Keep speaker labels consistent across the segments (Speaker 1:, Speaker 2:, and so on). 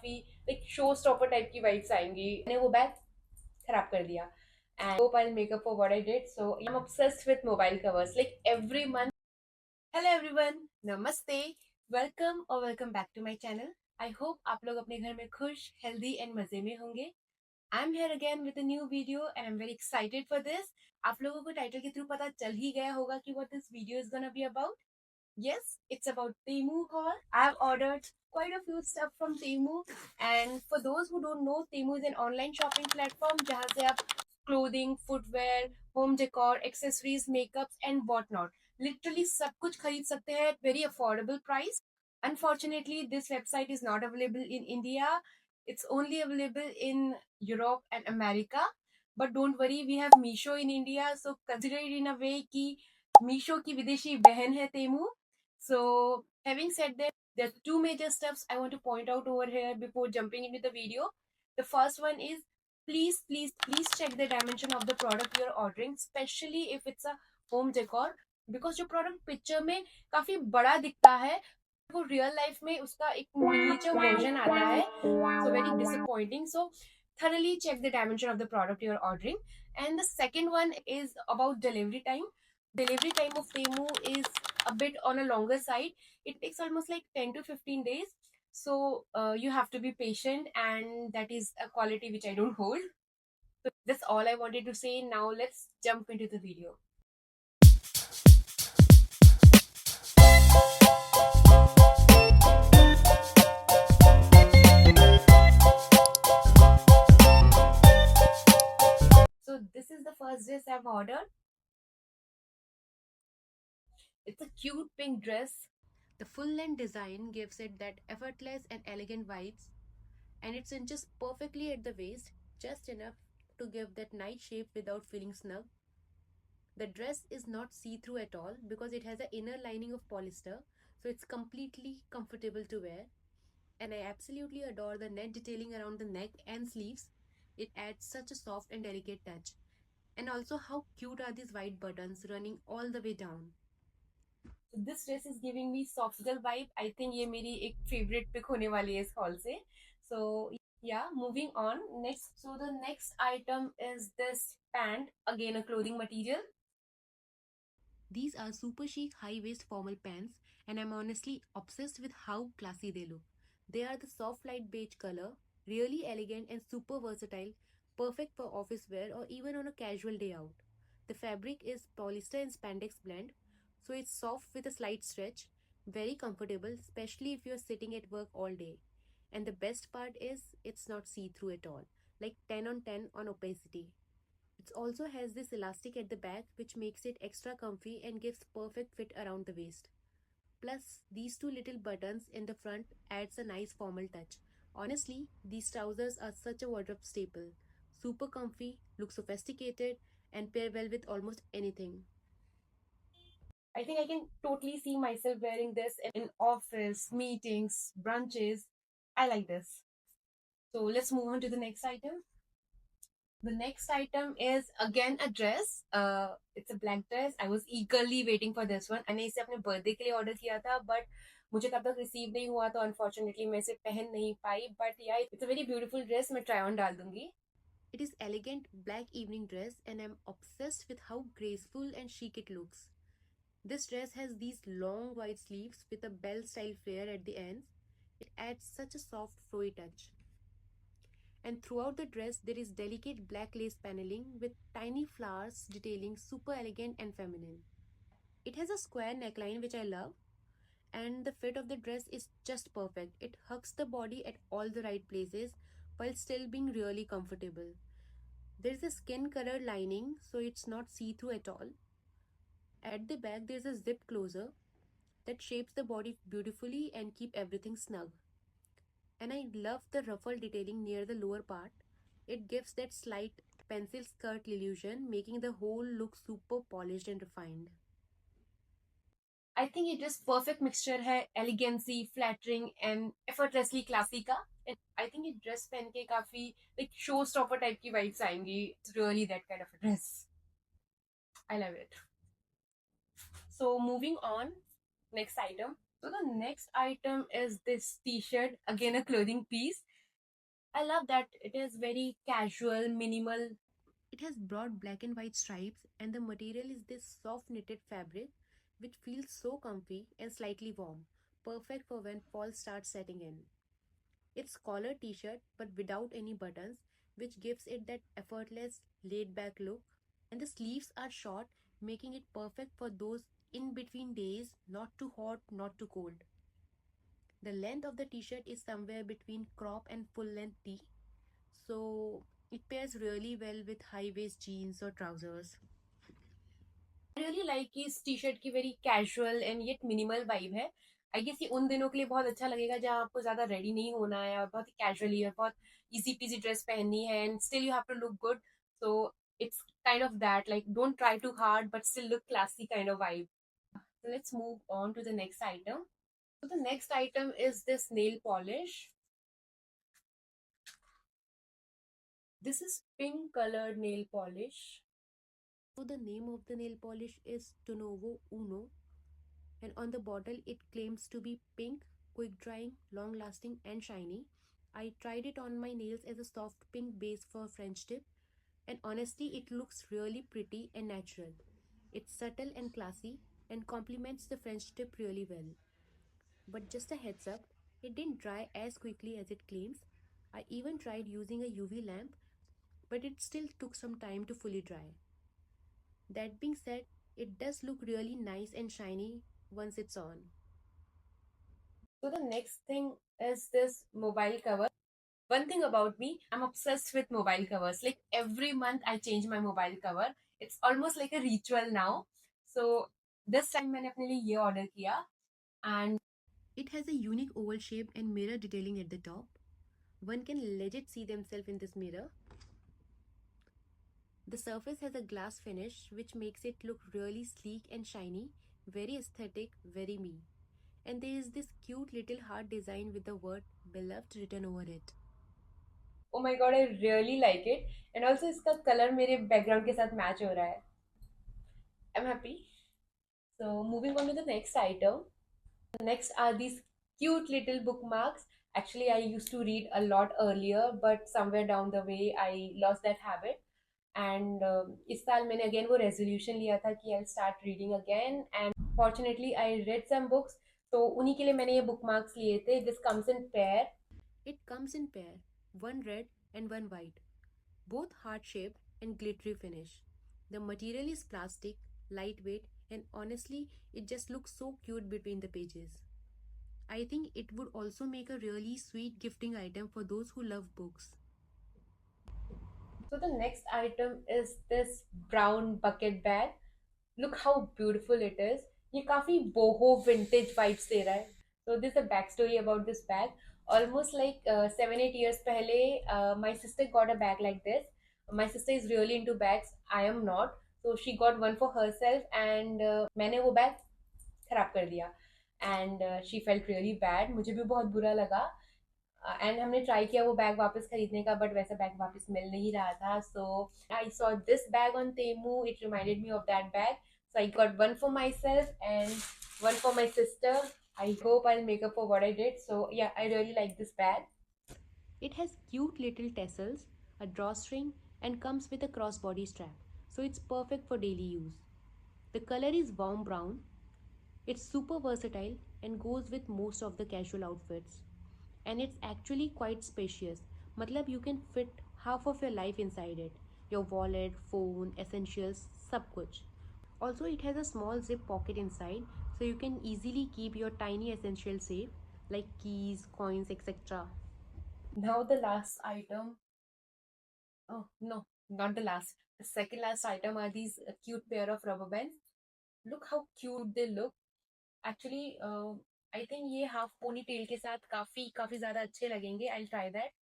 Speaker 1: काफी like show stopper type की vibes आएंगी। मैंने वो बैग खराब कर दिया and hope I'll make up for what I did. So I'm obsessed with mobile covers. Like every month. Hello everyone, Namaste. Welcome back to my channel. I hope आप लोग अपने घर में खुश, healthy and मजे में होंगे. I'm here again with a new video and I'm very excited for this. आप लोगों को टाइटल के थ्रू पता चल ही गया होगा कि what this video is gonna be about. Yes, it's about Temu haul. I've ordered quite a few stuff from Temu, and for those who don't know, Temu is an online shopping platform जहाँ से आप clothing, footwear, home decor, accessories, makeups and whatnot. Literally सब कुछ खरीद सकते हैं at very affordable price. Unfortunately, this website is not available in India. It's only available in Europe and America. But don't worry, we have Meesho in India, so consider it in a way कि Meesho की विदेशी बहन है Temu. So, having said that, there are two major steps I want to point out over here before jumping into the video. The first one is please check the dimension of the product you're ordering, especially if it's a home decor, because जो product picture में काफी बड़ा दिखता है वो real life में उसका एक मिनिएचर वर्जन आता है, so very disappointing. So thoroughly check the dimension of the product you're ordering. And the second one is about delivery time. Delivery time of Temu is a bit on a longer side. It takes almost like 10 to 15 days. So you have to be patient, and that is a quality which I don't hold. So that's all I wanted to say. Now let's jump into the video. So this is the first dress I've ordered. It's a cute pink dress. The full length design gives it that effortless and elegant vibes, and it cinches perfectly at the waist, just enough to give that nice shape without feeling snug. The dress is not see-through at all because it has an inner lining of polyester, so it's completely comfortable to wear. And I absolutely adore the net detailing around the neck and sleeves. It adds such a soft and delicate touch. And also, how cute are these white buttons running all the way down? So this dress is giving me soft girl vibe. I think ये मेरी एक favorite pick होने वाली है इस haul से. So yeah, moving on. Next, so the next item is this pant, again a clothing material. These are super chic high waist formal pants, and I'm honestly obsessed with how classy they look. They are the soft light beige color, really elegant and super versatile, perfect for office wear or even on a casual day out. The fabric is polyester and spandex blend, so it's soft with a slight stretch, very comfortable, especially if you're sitting at work all day. And the best part is it's not see through at all, like 10 on 10 on opacity. It also has this elastic at the back which makes it extra comfy and gives perfect fit around the waist. Plus, these two little buttons in the front adds a nice formal touch. Honestly, these trousers are such a wardrobe staple. Super comfy, look sophisticated, and pair well with almost anything. I think I can totally see myself wearing this in office, meetings, brunches. I like this. So let's move on to the next item. The next item is again a dress. It's a black dress. I was eagerly waiting for this one. मैंने इसे अपने birthday के लिए order किया था, but मुझे तब तक रिसीव नहीं हुआ, तो अनफॉर्चुनेटली मैं इसे पहन नहीं पाई. But yeah, it's a very beautiful dress. मैं try on डाल दूंगी. It is elegant black evening dress, and I'm obsessed with how graceful and chic it looks. This dress has these long wide sleeves with a bell style flare at the ends. It adds such a soft flowy touch. And throughout the dress there is delicate black lace paneling with tiny flowers detailing super elegant and feminine. It has a square neckline which I love, and the fit of the dress is just perfect. It hugs the body at all the right places while still being really comfortable. There is a skin colored lining, so it's not see through at all. At the back there is a zip closer that shapes the body beautifully and keep everything snug. And I love the ruffle detailing near the lower part. It gives that slight pencil skirt illusion, making the whole look super polished and refined. I think ये just perfect mixture है elegancy, flattering and effortlessly classy का. And I think ये dress पहन के काफी like showstopper type की vibes आएंगी. It's really that kind of a dress. I love it. So moving on, next item. So the next item is this t-shirt, again a clothing piece. I love that it is very casual, minimal. It has broad black and white stripes, and the material is this soft knitted fabric which feels so comfy and slightly warm, perfect for when fall starts setting in. It's collar t-shirt but without any buttons, which gives it that effortless laid back look, and the sleeves are short, making it perfect for those in between days, not too hot, not too cold. The length of the t-shirt is somewhere between crop and full length tee, so it pairs really well with high waist jeans or trousers. I really like कि इस T shirt की very casual and yet minimal vibe है. I guess ये उन दिनों के लिए बहुत अच्छा लगेगा जहाँ आपको ज्यादा रेडी नहीं होना है और बहुत कैजुअली है, बहुत इजी पीजी ड्रेस पहननी है and still you have to look good. So it's kind of that, like don't try too hard but still look classy kind of vibe. So let's move on to the next item. So the next item is this nail polish. This is pink colored nail polish. So the name of the nail polish is Tonovo Uno, and on the bottle it claims to be pink, quick drying, long lasting, and shiny. I tried it on my nails as a soft pink base for French tip, and honestly, it looks really pretty and natural. It's subtle and classy and complements the French tip really well. But just a heads up, it didn't dry as quickly as it claims. I even tried using a UV lamp, but it still took some time to fully dry. That being said, it does look really nice and shiny once it's on. So the next thing is this mobile cover. One thing about me, I'm obsessed with mobile covers. Like every month I change my mobile cover. It's almost like a ritual now. So this time मैंने अपने लिए ये order किया, and it has a unique oval shape and mirror detailing at the top. One can legit see themselves in this mirror. The surface has a glass finish which makes it look really sleek and shiny, very aesthetic, very me. And there is this cute little heart design with the word beloved written over it. Oh my god, I really like it. And also इसका color मेरे background के साथ match हो रहा है. I'm happy. So moving on to the next item. Next are these cute little bookmarks. Actually, I used to read a lot earlier, but somewhere down the way I lost that habit. And इस साल मैंने again वो resolution लिया था कि I'll start reading again. And fortunately, I read some books. तो उन्हीं के लिए मैंने ये bookmarks लिए थे. This comes in pair. It comes in pair, one red and one white, both heart-shaped and glittery finish. The material is plastic, lightweight, and honestly, it just looks so cute between the pages. I think it would also make a really sweet gifting item for those who love books. So the next item is this brown bucket bag. Look how beautiful it is. ये काफी boho vintage vibes दे रहा है. So this is a backstory about this bag. Almost like 7-8 years पहले, my sister got a bag like this. My sister is really into bags. I am not. So she got one for herself, and मैंने वो bag खराब कर दिया. And she felt really bad. मुझे भी बहुत बुरा लगा. एंड हमने ट्राई किया वो बैग वापस खरीदने का, बट वैसा बैग वापस मिल नहीं रहा था. So I saw this bag on Temu. It reminded me of that bag. So I got one for myself and one for my sister. I hope I'll make up for what I did. So yeah, I really like this bag. It has cute little tassels, a drawstring, and comes with a crossbody strap. So it's perfect for daily use. The color is warm brown. It's super versatile and goes with most of the casual outfits. And it's actually quite spacious. Matlab you can fit half of your life inside it. Your wallet, phone, essentials, sab kuch. Also, it has a small zip pocket inside, so you can easily keep your tiny essentials safe, like keys, coins, etc. Now the last item. Oh no, not the last. The second last item are these cute pair of rubber bands. Look how cute they look. Actually, I think ये half ponytail के साथ काफी काफी ज़्यादा अच्छे लगेंगे. I'll try that.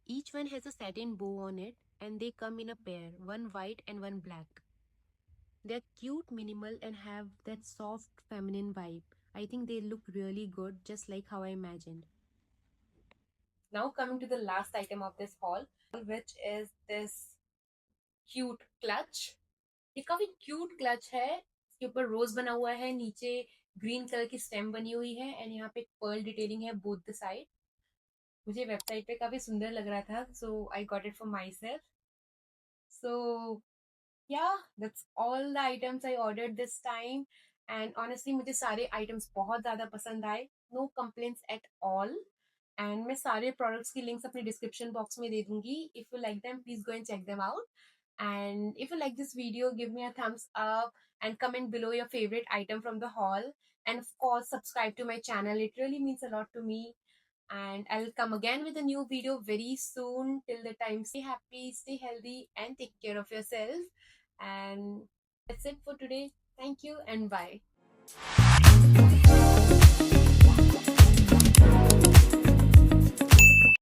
Speaker 1: Each one has a satin bow on it, and they come in a pair, one white and one black. They're cute, minimal, and have that soft feminine vibe. I think they look really good, just like how I imagined. Now coming to the last item of this haul, which is this cute clutch. ये काफी cute clutch है. इसके ऊपर रोज बना हुआ है, नीचे green colour की स्टेम बनी हुई है, एंड यहाँ पे पर्ल डिटेलिंग है बोथ द साइड. मुझे वेबसाइट पे काफी सुंदर लग रहा था, so I got it for myself. So yeah, that's all the items I ordered this time. And honestly, मुझे सारे items बहुत ज़्यादा पसंद आए. No complaints at all. And मैं सारे products की links अपने description box में दे दूंगी. If you like them, please go and check them out. And if you like this video, give me a thumbs up and comment below your favorite item from the haul. And of course, subscribe to my channel. It really means a lot to me. And I'll come again with a new video very soon. Till the time, stay happy, stay healthy, and take care of yourself. And that's it for today. Thank you and bye.